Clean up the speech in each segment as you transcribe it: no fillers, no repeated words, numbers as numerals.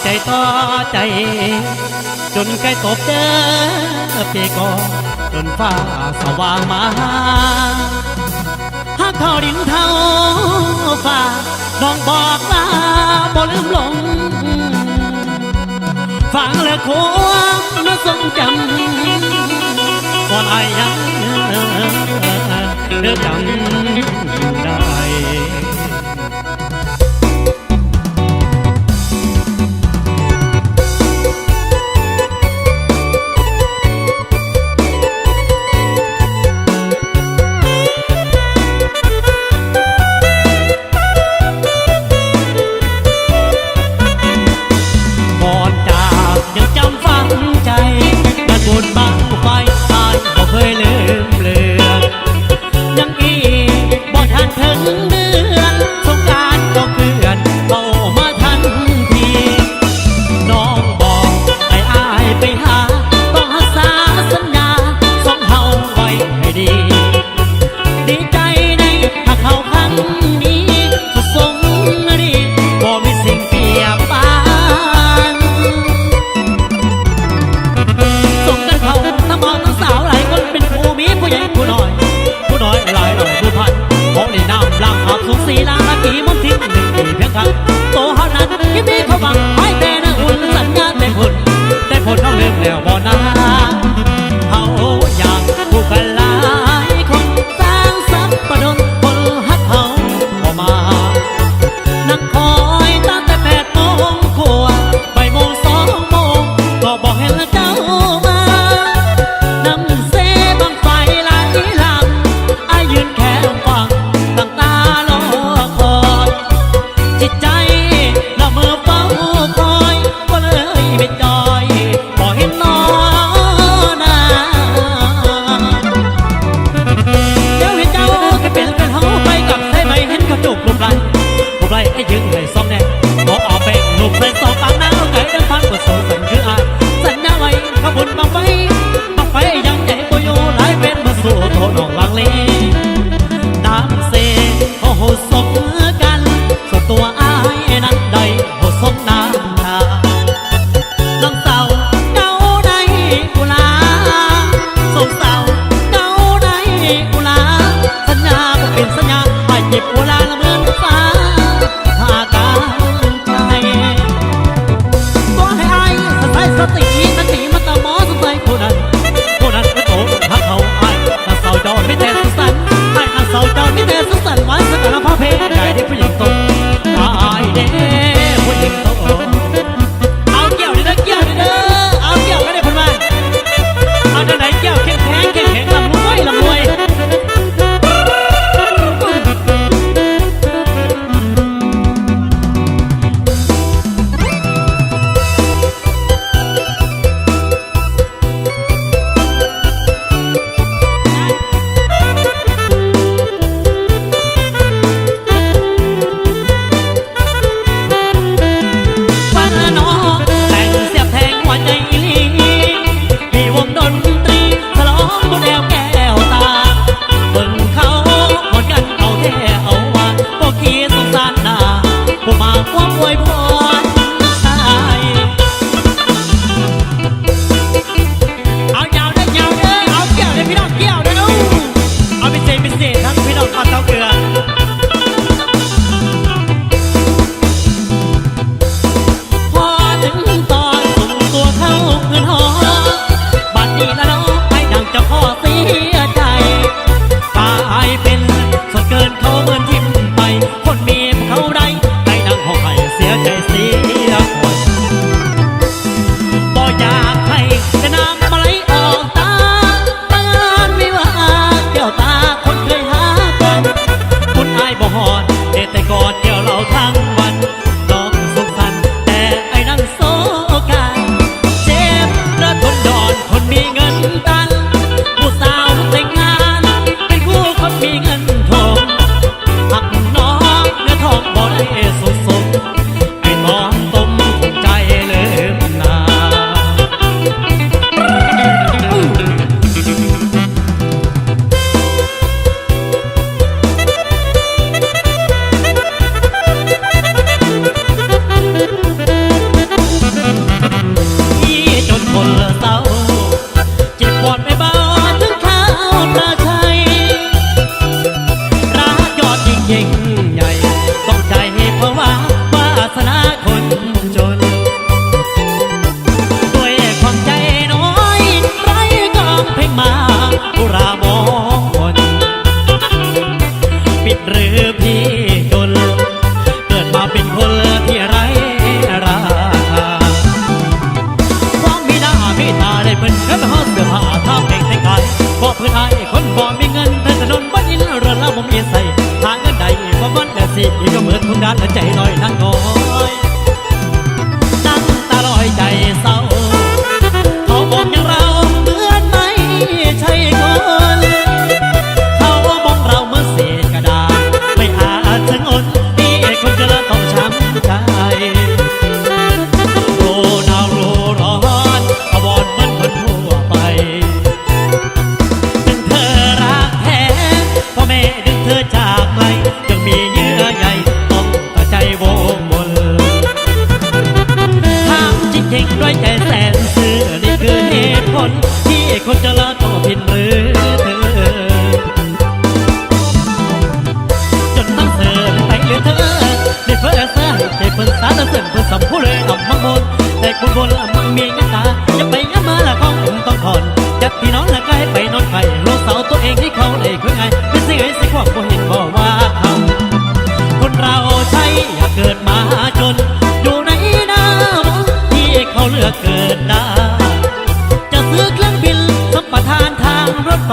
ใจต่อใจจนใกล้ตบเจอเปียกอจนฟ้าสว่างมาหากเท่าดินเท่าฟ้าน้องบอกลาบ่ลืมหลงฟังและความน่าทรงจำก่อนอายยังเลือกจำได้แล้วบ่นาเขาอยากผู้กันหลายคนสร้างสัพพะดลคนฮักเขาบ่มานั่งคอยตั้งแต่8 โมงกว่าบ่ายโมง2 โมงก็บอกเห็นเจ้ามาน้ำเสบังไฟหลายลำอายยืนแค่ฟังตั้งตาลอคอยจิตใจละเมอเฝ้าคอยก็เลยไม่จอยให้ยืนให้ซ้อมแน่บอกเอาไปหนุ่มใส่ซองปากน้ำไก่เดินฟังก็โซ่สันคืออายสัญญาไว้ขบุญบังไฟยังใหญ่กว่าอยู่หลายเป็นมาสู่โทนองลังเลน้ำเสโอ้โหสมกันส่วนตัวอายนั้นได้โหสมน้ำตาน้องสาวเก้าได้กุลาสมสาวเก้าได้กุลาสัญญาก็เป็นสัญญาให้หยิบกุลาละเหมือนฟ้าสติมาตะมอสใจผู้นั้นเป็นโตฮักเขาไอ้นางสาวเจ้าไม่แต่สุขสันต์ไอ้นางสาวเจ้าไม่แต่สุขสันต์ไว้สักการะพระเพลใหญ่ที่ผู้หญิงโตไอ้เด้ผู้หญิงโตเอาเกี่ยวเด้อเกี่ยวเด้อเอาเกี่ยวก็ได้ผลมาเอาเดินไหนเกี่ยวแข็งลำรวย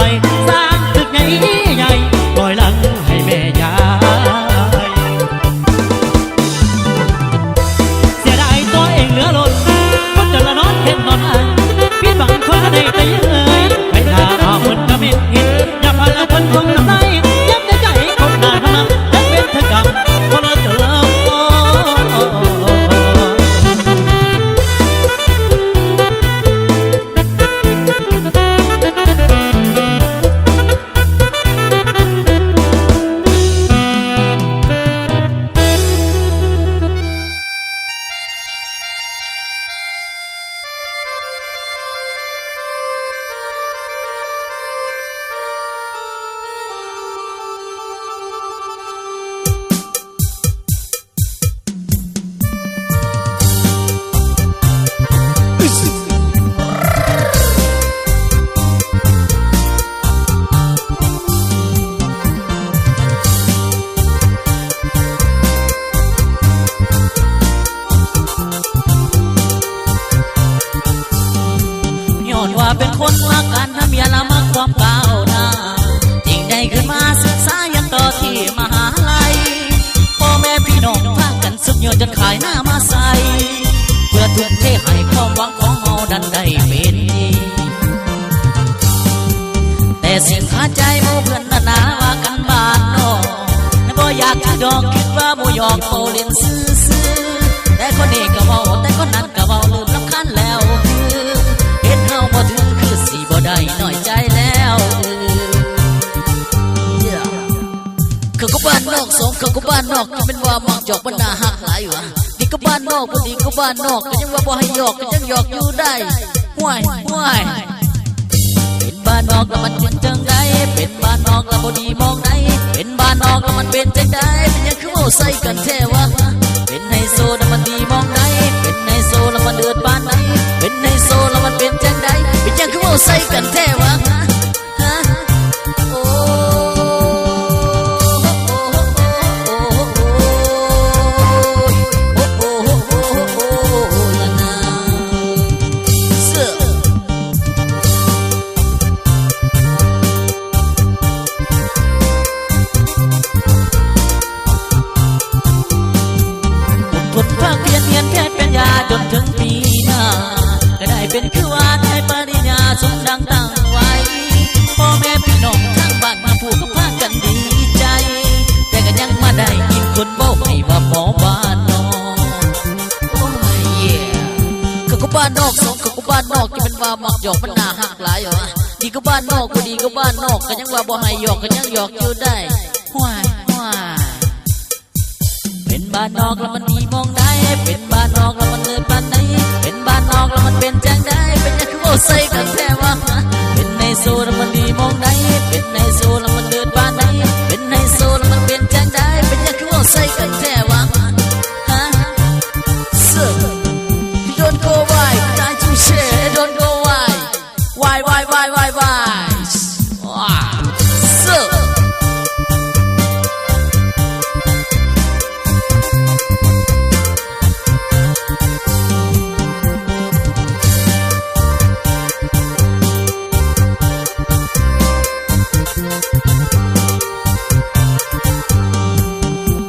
ไปสร้างตึกใหญ่ๆปล่อยหลังให้แม่ยายเสียดายตัวเองเหลือล้นคนจนละนอนเห็นนอนอ่างพี่บังคนละในแต่เย้ยไปหน้าเอาคนกระมิดหินอย่าพาละคนคงน้ำไหลยับในใจคนหน้าทำน้ำยับเป็นเธอกำคนละเจอเป็นคนว่าการทำยาละมักความก้าวหน้าจริงได้ขึ้นมาศึกษายันต่อที่มหาลัยพ่อแม่พี่น้องพากันสุดยอดจนขายหน้ามาใส่เพื่อทุ่มเทให้ความหวังของเฮาดันได้เป็นจริงแต่สิ่งขาดใจโมเพื่อนนาว่ากันบ้านนอกบ่อยากจะดอกคิดว่าบ่ยอกเขาเล่นซื่อแต่คนนี้ก็เว้าแต่คนนั้นก็เว้าลืมรำคาญแล้วเห็นเฮาบ่ถึงคือสิบ่ได้น้อยใจแล้วเขาก็บ้านนอกสองเขาก็บ้านนอกก็เป็นว่ามักหยอกมันน่าหักหลายวะดีก็บ้านนอกบ่ดีก็บ้านนอกก็ยังว่าบ่ให้หยอกก็ยังหยอกอยู่ได้ห่วยเป็นบ้านนอกแล้วมันเป็นจังไดเป็นบ้านนอกแล้วบ่ดีมองใดเป็นบ้านนอกแล้วมันเป็นจังไดเป็นยังคือเว้าใส่กันแท้วะเป็นไฮโซแล้วมันดีมองใดเป็นไฮโซแล้วมันเดือดปานใดเป็นไฮโซแล้วมันเป็นจังไดเป็นยังคือเว้าใส่กันแท้วะโอ้จนถึงปีหน้าก็ได้เป็นคือว่าได้ปริญญาสมดังตั้งไว้พ่อแม่พี่น้องทางบ้านมาพูดก็พากันดีใจแต่ก็ยังมาได้ยินคนบอกให้ว่าหมอบ้านนอกโอ้ยเย่เขาก็บ้านนอกสองเขาก็บ้านนอกที่เป็นว่ามักหยอกมันน่าหักหลายเหรอดีก็บ้านนอกก็ดีก็บ้านนอกก็ยังว่าบ่ให้หยอกก็ยังหยอกอยู่ได้ห่วยเป็นบ้านนอกแล้วมันดีมองได้เป็นบ้านนอกแล้วมันเลยปานไหนเป็นบ้านนอกแล้วมันเป็นจังได้เป็นยังคือโอ้ใส่กันแท้วะเป็นในโซแล้วมันดีมองได้เป็นในโซแล้วมันเดินปานไหนเป็นในโซแล้วมันเป็นจังได้เป็นยังคือโอ้ใส่กันแท้วะDon't go why can't you share don't go why so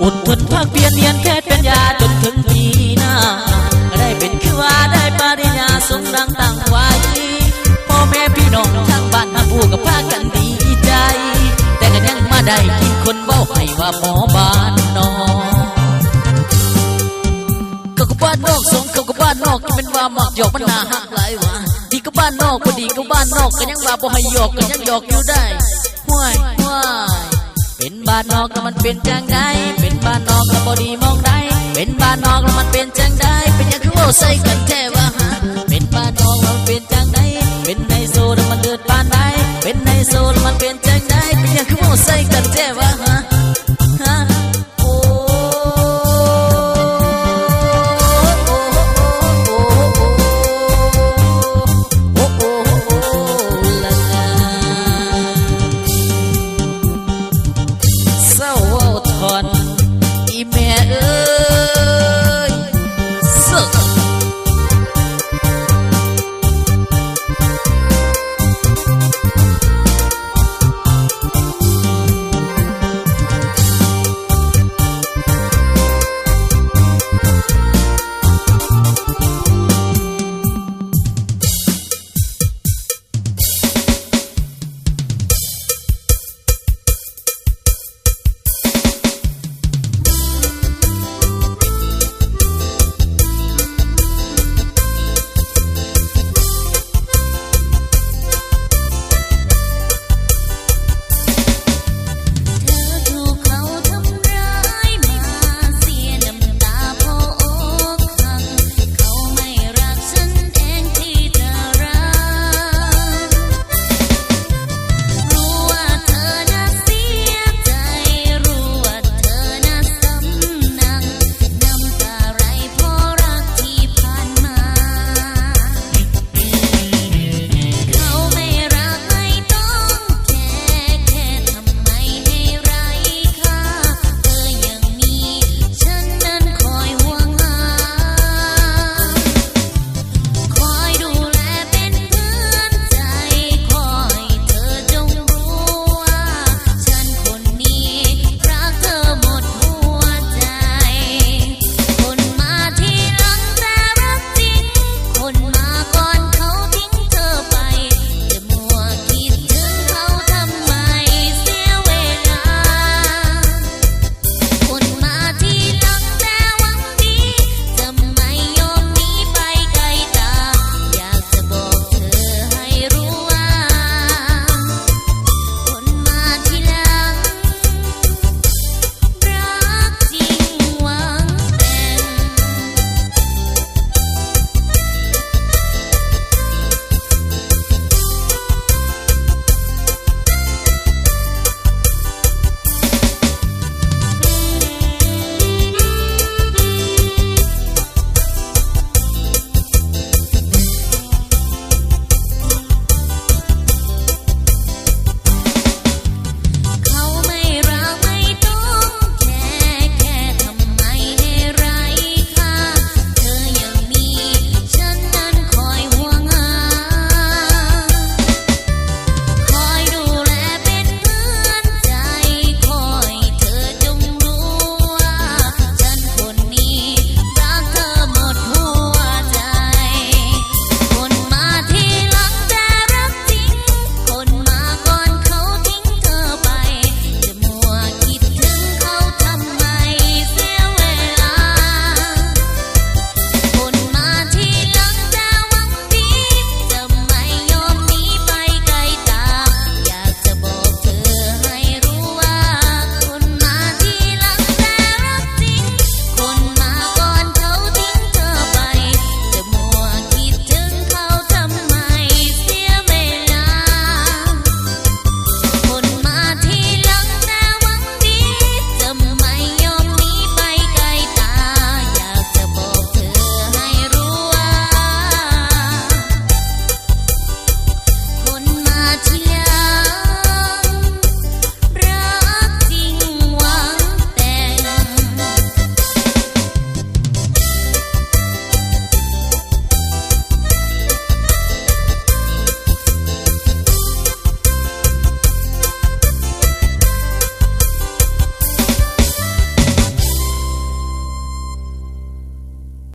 อดทนภาคเพียรเรียนแค่เป็นยาจนถึงปีหน้าก็ได้เป็นคือว่าได้ปริญญาสมดังตั้งไว้พ่อแม่พี่น้องทางบ้านมาพูดกับพากันดีใจแต่ก็ยังมาได้ยินคนเว้าให้ว่าหมอบ้านนอกเขาก็บ้านนอกสองเขาก็บ้านนอกที่เป็นว่ามักหยอกมันน่าหักหลายวะดีก็บ้านนอกบ่ดีก็บ้านนอกก็ยังว่าบ่ให้หยอกก็ยังหยอกอยู่ได้ห่วยเป็นบ้านนอกแล้วมันเป็นจังไดเป็นบ้านนอกแล้วบ่ดีมองได้เป็นบ้านนอกแล้วมันเป็นจังไดเป็นยังคือเว้าใส่กันแท้วะเป็นบ้านนอกแล้วมันเป็นจังไดเป็นไฮโซแล้วมันเดือดปานใดเป็นไฮโซแล้วมันเป็นจังไดเป็นยังคือเว้าใส่